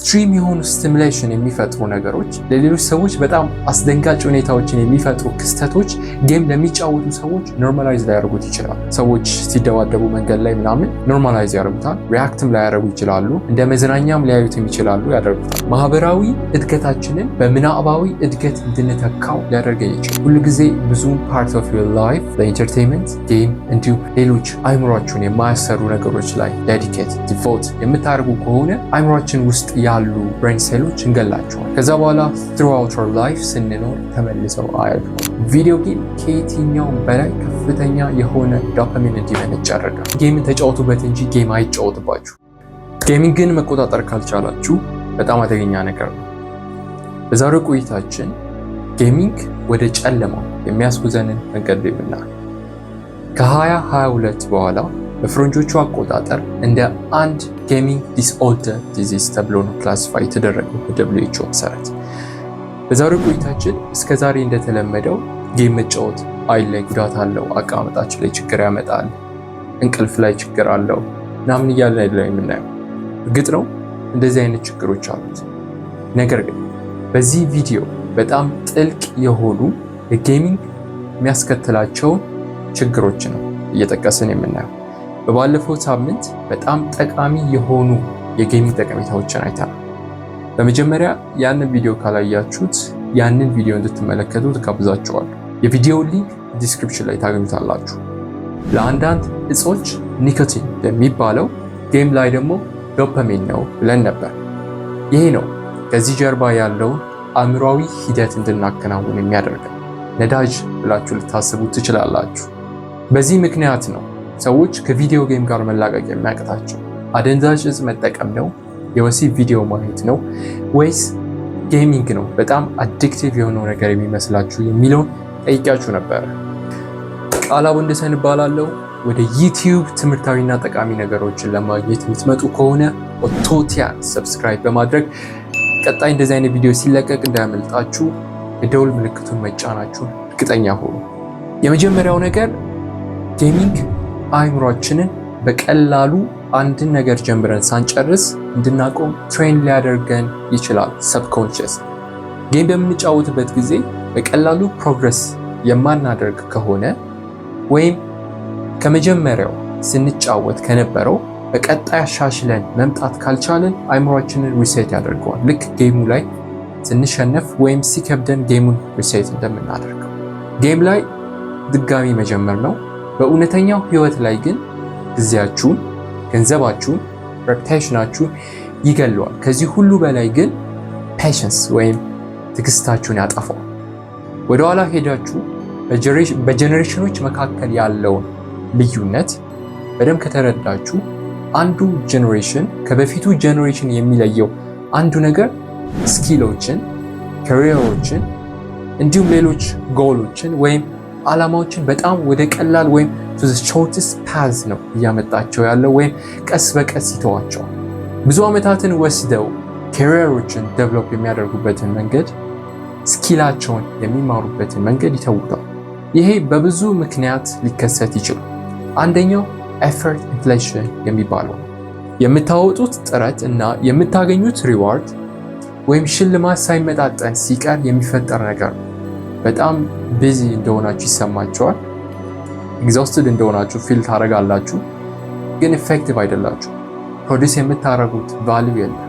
ኤክስትሪም የሆኑ ስቲሙሌሽን የሚፈጥሩ ነገሮች፣ ለሌሎች ሰዎች በጣም አስደንጋጭ ሁኔታዎችን የሚፈጥሩ ክስተቶች ጌም ለሚጫወቱ ሰዎች ኖርማላይዝ ሊያደርጉት ይችላል። ሰዎች ሲደባደቡ መንገድ ላይ ምናምን ኖርማላይዝ ያደርጉታል። ሪያክትም ላያደርጉ ይችላሉ። እንደ መዝናኛም ሊያዩትም ይችላሉ፣ ያደርጉታል። ማህበራዊ እድገታችንን በምናባዊ እድገት እንድንተካው ሊያደርገን ይችላል። ሁሉ ጊዜ ብዙ ፓርት ኦፍ ዩር ላይፍ ለኢንተርቴንመንት፣ ጌም እንዲሁም ሌሎች አይምሯችሁን የማያሰሩ ነገሮች ላይ ዴዲኬት ዲቮት የምታደርጉ ከሆነ አይምሯችን ውስጥ ያሉ ብሬን ሴሎች እንገላቸዋል። ከዛ በኋላ throughout our life ስንኖር ተመልሰው አያድጉም። ቪዲዮ ጌም ከየትኛውም በላይ ከፍተኛ የሆነ ዶፓሚን እንዲመነጭ ያደርጋል። ጌምን ተጫወቱበት እንጂ ጌም አይጫወትባችሁ። ጌሚንግን መቆጣጠር ካልቻላችሁ በጣም አደገኛ ነገር ነው። በዛሬው ቆይታችን ጌሚንግ ወደ ጨለማው የሚያስጉዘንን መንገድ የምናየው ከ2022 በኋላ በፈረንጆቹ አቆጣጠር እንደ አንድ ጌሚንግ ዲስኦርደር ዲዚዝ ተብሎ ነው ክላሲፋይ የተደረገው በWHO መሰረት። በዛሬው ቆይታችን እስከዛሬ እንደተለመደው ጌም መጫወት አይን ላይ ጉዳት አለው፣ አቀማመጣችን ላይ ችግር ያመጣል፣ እንቅልፍ ላይ ችግር አለው ምናምን እያለ ላይ የምናየው እርግጥ ነው እንደዚህ አይነት ችግሮች አሉት። ነገር ግን በዚህ ቪዲዮ በጣም ጥልቅ የሆኑ የጌሚንግ የሚያስከትላቸውን ችግሮች ነው እየጠቀስን የምናየው። በባለፈው ሳምንት በጣም ጠቃሚ የሆኑ የጌሚንግ ጠቀሜታዎችን አይተናል። በመጀመሪያ ያንን ቪዲዮ ካላያችሁት ያንን ቪዲዮ እንድትመለከቱ ተጋብዛችኋለሁ። የቪዲዮ ሊንክ ዲስክሪፕሽን ላይ ታገኙታላችሁ። ለአንዳንድ እጾች ኒኮቲን የሚባለው ጌም ላይ ደግሞ ዶፓሚን ነው ብለን ነበር። ይሄ ነው ከዚህ ጀርባ ያለውን አእምሯዊ ሂደት እንድናከናውን የሚያደርገን። ነዳጅ ብላችሁ ልታስቡ ትችላላችሁ። በዚህ ምክንያት ነው ሰዎች ከቪዲዮ ጌም ጋር መላቀቅ የሚያቅታቸው። አደንዛዥ እጽ መጠቀም ነው? የወሲብ ቪዲዮ ማየት ነው? ወይስ ጌሚንግ ነው በጣም አዲክቲቭ የሆነው ነገር የሚመስላችሁ የሚለውን ጠይቂያችሁ ነበረ። ቃላቡ ወንደሰን እባላለሁ። ወደ ዩቲዩብ ትምህርታዊና ጠቃሚ ነገሮችን ለማግኘት የምትመጡ ከሆነ ኦቶቲያን ሰብስክራይብ በማድረግ ቀጣይ እንደዚህ አይነት ቪዲዮ ሲለቀቅ እንዳያመልጣችሁ የደውል ምልክቱን መጫናችሁን እርግጠኛ ሆኑ። የመጀመሪያው ነገር ጌሚንግ አእምሯችንን በቀላሉ አንድን ነገር ጀምረን ሳንጨርስ እንድናቆም ትሬን ሊያደርገን ይችላል። ሰብኮንሽስ ጌም በምንጫወትበት ጊዜ በቀላሉ ፕሮግረስ የማናደርግ ከሆነ ወይም ከመጀመሪያው ስንጫወት ከነበረው በቀጣይ አሻሽለን መምጣት ካልቻለን አእምሯችንን ሪሴት ያደርገዋል። ልክ ጌሙ ላይ ስንሸነፍ ወይም ሲከብደን ጌሙን ሪሴት እንደምናደርገው ጌም ላይ ድጋሚ መጀመር ነው። በእውነተኛው ህይወት ላይ ግን ጊዜያችሁን፣ ገንዘባችሁን፣ ሬፑቴሽናችሁን ይገለዋል። ከዚህ ሁሉ በላይ ግን ፔሽንስ ወይም ትዕግስታችሁን ያጠፋዋል። ወደኋላ ሄዳችሁ በጀኔሬሽኖች መካከል ያለውን ልዩነት በደንብ ከተረዳችሁ አንዱ ጀኔሬሽን ከበፊቱ ጀኔሬሽን የሚለየው አንዱ ነገር ስኪሎችን፣ ካሪየሮችን እንዲሁም ሌሎች ጎሎችን ወይም ዓላማዎችን በጣም ወደ ቀላል ወይም to the shortest path ነው እያመጣቸው ያለው ወይም ቀስ በቀስ ይተዋቸዋል። ብዙ ዓመታትን ወስደው ካሪየሮችን ዴቨሎፕ የሚያደርጉበትን መንገድ፣ ስኪላቸውን የሚማሩበትን መንገድ ይተውታል። ይሄ በብዙ ምክንያት ሊከሰት ይችላል። አንደኛው ኤፈርት ኢንፍሌሽን የሚባለው የምታወጡት ጥረት እና የምታገኙት ሪዋርድ ወይም ሽልማት ሳይመጣጠን ሲቀር የሚፈጠር ነገር ነው። በጣም ቢዚ እንደሆናችሁ ይሰማችኋል። ኤግዛውስትድ እንደሆናችሁ ፊል ታደርጋላችሁ፣ ግን ኢፌክቲቭ አይደላችሁ። ፕሮዲስ የምታደርጉት ቫልዩ የለም።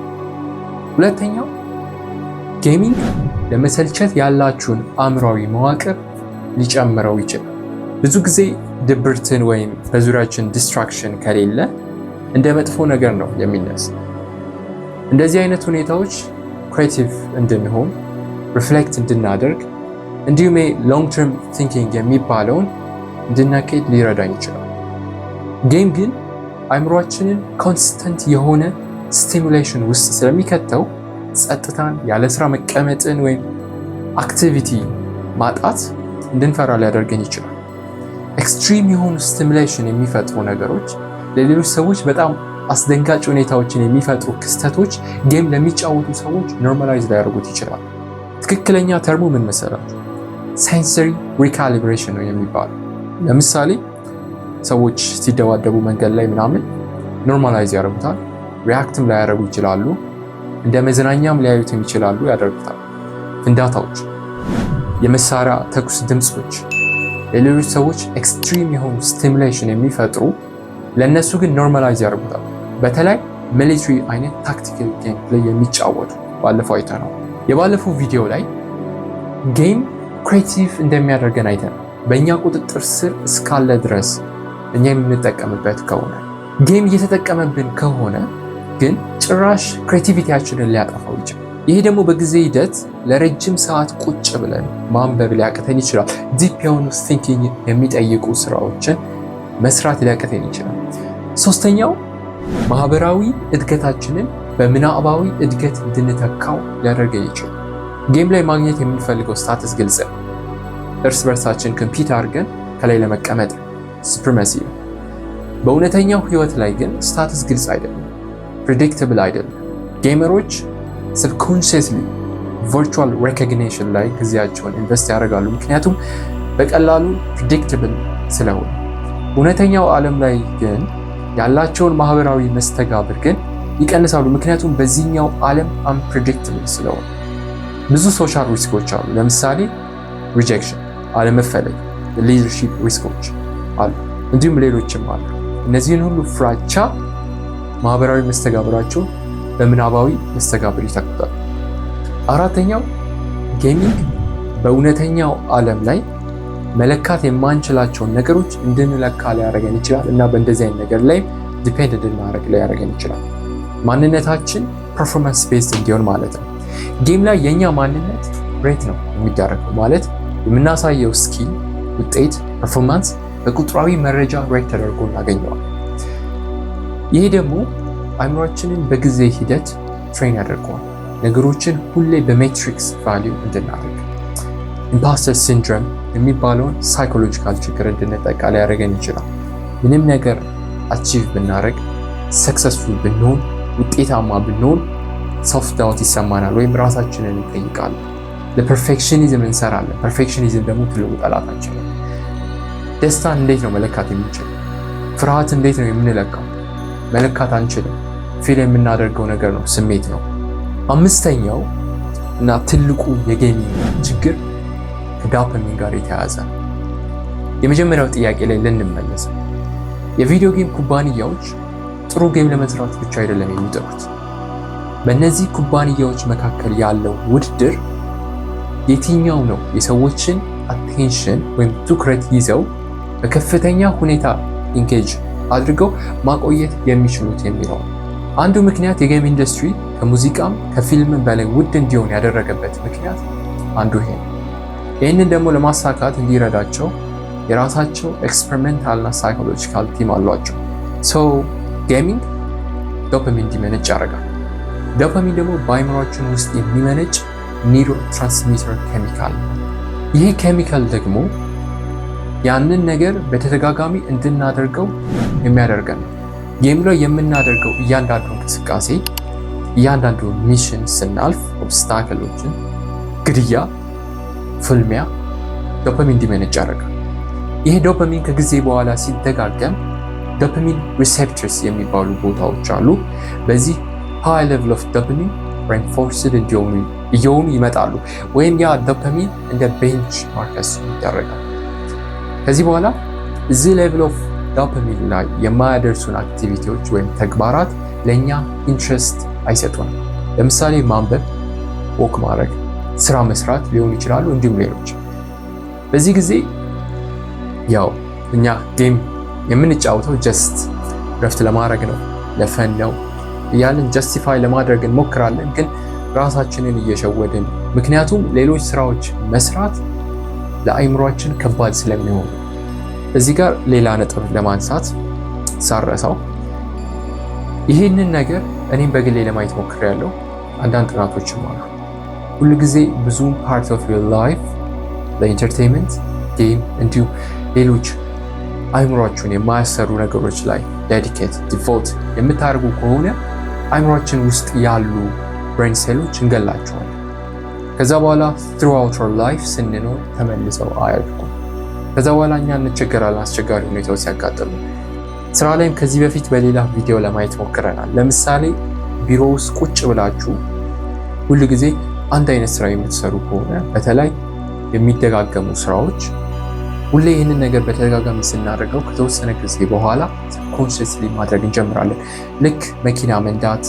ሁለተኛው ጌሚንግ ለመሰልቸት ያላችሁን አእምሯዊ መዋቅር ሊጨምረው ይችላል። ብዙ ጊዜ ድብርትን ወይም በዙሪያችን ዲስትራክሽን ከሌለ እንደ መጥፎ ነገር ነው የሚነሳ። እንደዚህ አይነት ሁኔታዎች ክሬቲቭ እንድንሆን፣ ሪፍሌክት እንድናደርግ እንዲሁም ሎንግ ተርም ቲንኪንግ የሚባለውን እንድናካሄድ ሊረዳኝ ይችላል። ጌም ግን አእምሯችንን ኮንስተንት የሆነ ስቲሙሌሽን ውስጥ ስለሚከተው ጸጥታን፣ ያለ ስራ መቀመጥን ወይም አክቲቪቲ ማጣት እንድንፈራ ሊያደርገን ይችላል። ኤክስትሪም የሆኑ ስቲሙሌሽን የሚፈጥሩ ነገሮች፣ ለሌሎች ሰዎች በጣም አስደንጋጭ ሁኔታዎችን የሚፈጥሩ ክስተቶች ጌም ለሚጫወቱ ሰዎች ኖርማላይዝ ሊያደርጉት ይችላል። ትክክለኛ ተርሙ ምን መሰላችሁ? ሴንሰሪ ሪካሊብሬሽን ነው የሚባለው። ለምሳሌ ሰዎች ሲደባደቡ መንገድ ላይ ምናምን ኖርማላይዝ ያደርጉታል። ሪያክትም ላያደርጉ ይችላሉ። እንደ መዝናኛም ሊያዩትም ይችላሉ፣ ያደርጉታል። ፍንዳታዎች፣ የመሳሪያ ተኩስ ድምፆች ለሌሎች ሰዎች ኤክስትሪም የሆኑ ስቲሙሌሽን የሚፈጥሩ ለእነሱ ግን ኖርማላይዝ ያደርጉታል። በተለይ ሚሊትሪ አይነት ታክቲካል ጌም ላይ የሚጫወቱ ባለፈው አይተናል። የባለፈው ቪዲዮ ላይ ጌም ክሬቲቭ እንደሚያደርገን አይተናል። በእኛ ቁጥጥር ስር እስካለ ድረስ እኛ የምንጠቀምበት ከሆነ ጌም እየተጠቀመብን ከሆነ ግን ጭራሽ ክሬቲቪቲያችንን ሊያጠፋው ይችላል። ይሄ ደግሞ በጊዜ ሂደት ለረጅም ሰዓት ቁጭ ብለን ማንበብ ሊያቅተን ይችላል። ዲፕ የሆኑ ቲንኪንግ የሚጠይቁ ስራዎችን መስራት ሊያቅተን ይችላል። ሶስተኛው ማህበራዊ እድገታችንን በምናባዊ እድገት እንድንተካው ሊያደርገን ይችላል። ጌም ላይ ማግኘት የምንፈልገው ስታተስ ግልጽ ነው። እርስ በርሳችን ኮምፒት አድርገን ከላይ ለመቀመጥ ሱፕሪማሲ ነው። በእውነተኛው ህይወት ላይ ግን ስታተስ ግልጽ አይደለም፣ ፕሬዲክተብል አይደለም። ጌመሮች ሰብኮንሽስሊ ቨርቹዋል ሬኮግኒሽን ላይ ጊዜያቸውን ኢንቨስት ያደርጋሉ፣ ምክንያቱም በቀላሉ ፕሬዲክተብል ስለሆነ። እውነተኛው ዓለም ላይ ግን ያላቸውን ማህበራዊ መስተጋብር ግን ይቀንሳሉ፣ ምክንያቱም በዚህኛው ዓለም አንፕሬዲክተብል ስለሆነ። ብዙ ሶሻል ሪስኮች አሉ። ለምሳሌ ሪጀክሽን፣ አለመፈለግ፣ ሊደርሺፕ ሪስኮች አሉ፣ እንዲሁም ሌሎችም አሉ። እነዚህን ሁሉ ፍራቻ ማህበራዊ መስተጋብራቸው በምናባዊ መስተጋብር ይተኩታል። አራተኛው ጌሚንግ በእውነተኛው ዓለም ላይ መለካት የማንችላቸውን ነገሮች እንድንለካ ሊያደርገን ይችላል እና በእንደዚህ አይነት ነገር ላይ ዲፔንድ እንድናደርግ ሊያደርገን ይችላል። ማንነታችን ፐርፎርማንስ ቤዝድ እንዲሆን ማለት ነው። ጌም ላይ የኛ ማንነት ሬት ነው የሚደረገው፣ ማለት የምናሳየው ስኪል፣ ውጤት፣ ፐርፎርማንስ በቁጥራዊ መረጃ ሬት ተደርጎ እናገኘዋል። ይሄ ደግሞ አእምሯችንን በጊዜ ሂደት ትሬን ያደርገዋል፣ ነገሮችን ሁሌ በሜትሪክስ ቫሊዩ እንድናደርግ። ኢምፓስተር ሲንድሮም የሚባለውን ሳይኮሎጂካል ችግር እንድንጠቃ ሊያደርገን ይችላል። ምንም ነገር አቺቭ ብናደርግ፣ ሰክሰስፉል ብንሆን፣ ውጤታማ ብንሆን ሰልፍ ዳውት ይሰማናል ወይም ራሳችንን እንጠይቃለን። ለፐርፌክሽኒዝም እንሰራለን። ፐርፌክሽኒዝም ደግሞ ትልቁ ጠላታችን ነው። ደስታን እንዴት ነው መለካት የምንችለው? ፍርሃት እንዴት ነው የምንለካው? መለካት አንችልም። ፊል የምናደርገው ነገር ነው፣ ስሜት ነው። አምስተኛው እና ትልቁ የጌሚንግ ችግር ከዶፓሚን ጋር የተያያዘ ነው። የመጀመሪያው ጥያቄ ላይ ልንመለስ። የቪዲዮ ጌም ኩባንያዎች ጥሩ ጌም ለመስራት ብቻ አይደለም የሚጥሩት። በእነዚህ ኩባንያዎች መካከል ያለው ውድድር የትኛው ነው የሰዎችን አቴንሽን ወይም ትኩረት ይዘው በከፍተኛ ሁኔታ ኢንጌጅ አድርገው ማቆየት የሚችሉት የሚለው። አንዱ ምክንያት የጌም ኢንዱስትሪ ከሙዚቃም ከፊልምም በላይ ውድ እንዲሆን ያደረገበት ምክንያት አንዱ ይሄ ነው። ይህንን ደግሞ ለማሳካት እንዲረዳቸው የራሳቸው ኤክስፐሪሜንታልና ሳይኮሎጂካል ቲም አሏቸው። ጌሚንግ ዶፓሚን እንዲመነጭ ያደርጋል። ዶፓሚን ደግሞ በአይምሯችን ውስጥ የሚመነጭ ኒውሮ ትራንስሚተር ኬሚካል ነው። ይህ ኬሚካል ደግሞ ያንን ነገር በተደጋጋሚ እንድናደርገው የሚያደርገን ነው። ጌም ላይ የምናደርገው እያንዳንዱ እንቅስቃሴ፣ እያንዳንዱ ሚሽን ስናልፍ፣ ኦብስታክሎችን፣ ግድያ፣ ፍልሚያ ዶፓሚን እንዲመነጭ ያደርጋል። ይህ ዶፓሚን ከጊዜ በኋላ ሲደጋገም ዶፓሚን ሪሴፕተርስ የሚባሉ ቦታዎች አሉ። በዚህ ሃይ ሌቭል ኦፍ ዶፓሚን ሬንፎርስድ እየሆኑ ይመጣሉ፣ ወይም ያ ዶፓሚን እንደ ቤንች ማርከስ ይደረጋል። ከዚህ በኋላ እዚህ ሌቭል ኦፍ ዶፓሚን ላይ የማያደርሱን አክቲቪቲዎች ወይም ተግባራት ለእኛ ኢንትረስት አይሰጡንም። ለምሳሌ ማንበብ፣ ወክ ማድረግ፣ ስራ መስራት ሊሆኑ ይችላሉ፣ እንዲሁም ሌሎች። በዚህ ጊዜ ያው እኛ ጌም የምንጫወተው ጀስት ረፍት ለማድረግ ነው፣ ለፈን ነው እያልን ጀስቲፋይ ለማድረግ እንሞክራለን፣ ግን ራሳችንን እየሸወድን። ምክንያቱም ሌሎች ስራዎች መስራት ለአይምሯችን ከባድ ስለሚሆኑ። እዚህ ጋር ሌላ ነጥብ ለማንሳት ሳረሳው ይህንን ነገር እኔም በግሌ ለማየት ሞክሬያለሁ። አንዳንድ ጥናቶችም አሉ። ሁሉ ጊዜ ብዙ ፓርት ኦፍ ዮር ላይፍ ለኢንተርቴንመንት፣ ጌም እንዲሁም ሌሎች አይምሯችሁን የማያሰሩ ነገሮች ላይ ዴዲኬት ዲቮት የምታደርጉ ከሆነ አይምሯችን ውስጥ ያሉ ብሬን ሴሎች እንገላቸዋለን። ከዛ በኋላ throughout our life ስንኖር ተመልሰው አያድጉም። ከዛ በኋላ እኛ እንቸገራለን፣ አስቸጋሪ ሁኔታዎች ሲያጋጥሙ። ስራ ላይም ከዚህ በፊት በሌላ ቪዲዮ ለማየት ሞክረናል። ለምሳሌ ቢሮ ውስጥ ቁጭ ብላችሁ ሁል ጊዜ አንድ አይነት ስራ የምትሰሩ ከሆነ በተለይ የሚደጋገሙ ስራዎች ሁሌ ይህንን ነገር በተደጋጋሚ ስናደርገው ከተወሰነ ጊዜ በኋላ ኮንሽስሊ ማድረግ እንጀምራለን። ልክ መኪና መንዳት፣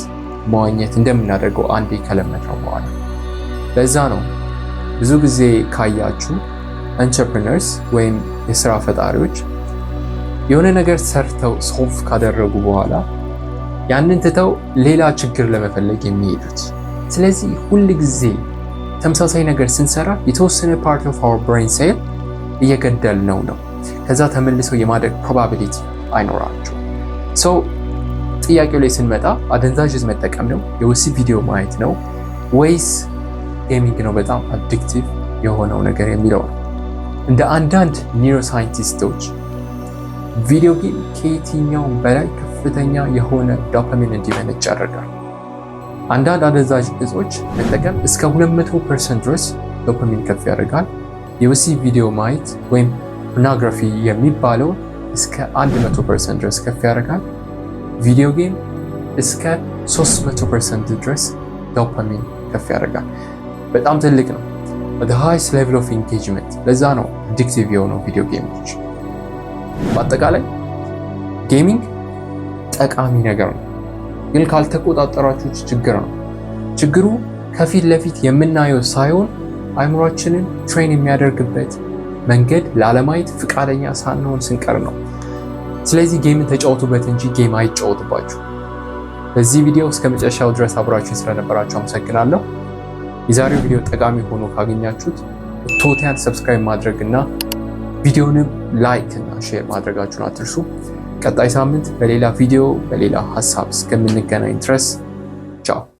መዋኘት እንደምናደርገው አንዴ ከለመድነው በኋላ። ለዛ ነው ብዙ ጊዜ ካያችሁ ኢንተርፕረነርስ ወይም የስራ ፈጣሪዎች የሆነ ነገር ሰርተው ሶልቭ ካደረጉ በኋላ ያንን ትተው ሌላ ችግር ለመፈለግ የሚሄዱት። ስለዚህ ሁል ጊዜ ተመሳሳይ ነገር ስንሰራ የተወሰነ ፓርት ኦፍ አወር ብሬን ሴል እየገደልነው ነው። ከዛ ተመልሰው የማደግ ፕሮባቢሊቲ አይኖራቸው። ሰው ጥያቄው ላይ ስንመጣ አደንዛዥ ዕፅ መጠቀም ነው፣ የወሲብ ቪዲዮ ማየት ነው ወይስ ጌሚንግ ነው በጣም አዲክቲቭ የሆነው ነገር የሚለው ነው። እንደ አንዳንድ ኒውሮሳይንቲስቶች ቪዲዮ ጌም ከየትኛውም በላይ ከፍተኛ የሆነ ዶፓሚን እንዲመነጭ ያደርጋል። አንዳንድ አደንዛዥ ዕፆች መጠቀም እስከ 200% ድረስ ዶፓሚን ከፍ ያደርጋል። የወሲብ ቪዲዮ ማየት ወይም ፖርኖግራፊ የሚባለው እስከ 100% ድረስ ከፍ ያደርጋል። ቪዲዮ ጌም እስከ 300% ድረስ ዶፓሚን ከፍ ያደርጋል። በጣም ትልቅ ነው። the highest level of engagement። ለዛ ነው አዲክቲቭ የሆነው ቪዲዮ ጌሞች። በአጠቃላይ ጌሚንግ ጠቃሚ ነገር ነው፣ ግን ካልተቆጣጠራችሁት ችግር ነው። ችግሩ ከፊት ለፊት የምናየው ሳይሆን አይምሯችንን ትሬን የሚያደርግበት መንገድ ላለማየት ፍቃደኛ ሳንሆን ስንቀር ነው። ስለዚህ ጌምን ተጫወቱበት እንጂ ጌም አይጫወትባችሁ። በዚህ ቪዲዮ እስከ መጨረሻው ድረስ አብራችሁን ስለነበራችሁ አመሰግናለሁ። የዛሬው ቪዲዮ ጠቃሚ ሆኖ ካገኛችሁት ቶታል ሰብስክራይብ ማድረግ እና ቪዲዮንም ላይክ እና ሼር ማድረጋችሁን አትርሱ። ቀጣይ ሳምንት በሌላ ቪዲዮ በሌላ ሀሳብ እስከምንገናኝ ድረስ ቻው።